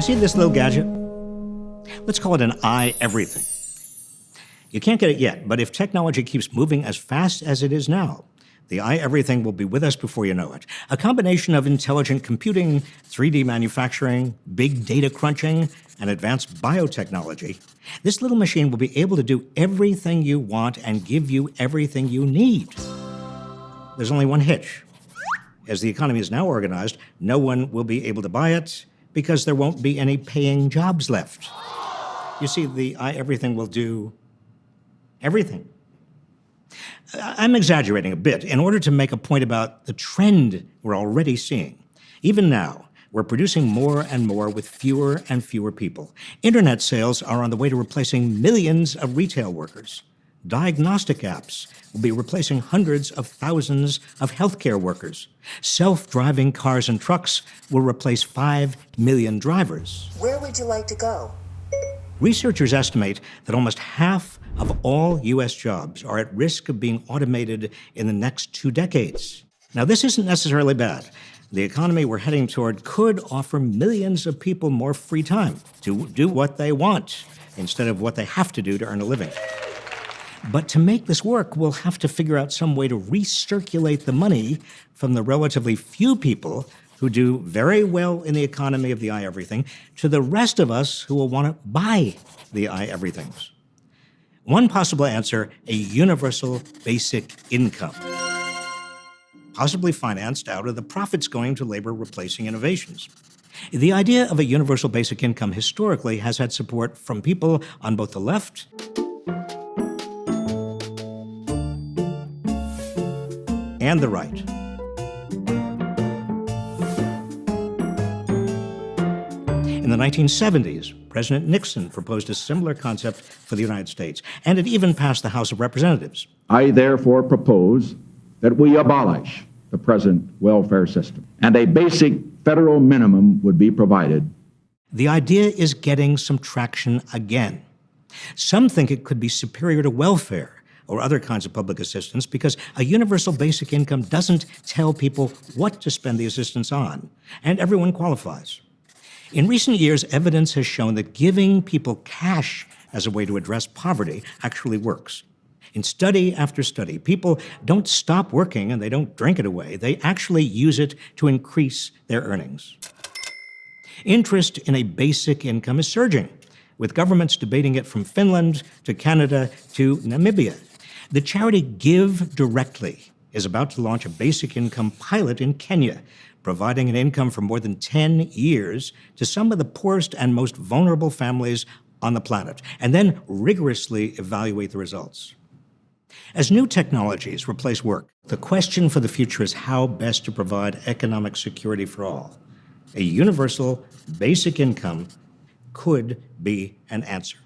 You see this little gadget? Let's call it an iEverything. You can't get it yet, but if technology keeps moving as fast as it is now, the iEverything will be with us before you know it. A combination of intelligent computing, 3D manufacturing, big data crunching, and advanced biotechnology. This little machine will be able to do everything you want and give you everything you need. There's only one hitch. As the economy is now organized, no one will be able to buy it because there won't be any paying jobs left. You see, the iEverything will do everything. I'm exaggerating a bit in order to make a point about the trend we're already seeing. Even now, we're producing more and more with fewer and fewer people. Internet sales are on the way to replacing millions of retail workers. Diagnostic apps will be replacing hundreds of thousands of healthcare workers. Self-driving cars and trucks will replace 5 million drivers. Where would you like to go? Researchers estimate that almost half of all U.S. jobs are at risk of being automated in the next 2 decades. Now, this isn't necessarily bad. The economy we're heading toward could offer millions of people more free time to do what they want instead of what they have to do to earn a living. But to make this work, we'll have to figure out some way to recirculate the money from the relatively few people who do very well in the economy of the iEverything to the rest of us who will want to buy the iEverythings. One possible answer, a universal basic income, possibly financed out of the profits going to labor replacing innovations. The idea of a universal basic income historically has had support from people on both the left and the right. In the 1970s, President Nixon proposed a similar concept for the United States, and it even passed the House of Representatives. I therefore propose that we abolish the present welfare system, and a basic federal minimum would be provided. The idea is getting some traction again. Some think it could be superior to welfare or other kinds of public assistance because a universal basic income doesn't tell people what to spend the assistance on, and everyone qualifies. In recent years, evidence has shown that giving people cash as a way to address poverty actually works. In study after study, people don't stop working and they don't drink it away. They actually use it to increase their earnings. Interest in a basic income is surging, with governments debating it from Finland to Canada to Namibia. The charity Give Directly is about to launch a basic income pilot in Kenya, providing an income for more than 10 years to some of the poorest and most vulnerable families on the planet, and then rigorously evaluate the results. As new technologies replace work, the question for the future is how best to provide economic security for all. A universal basic income could be an answer.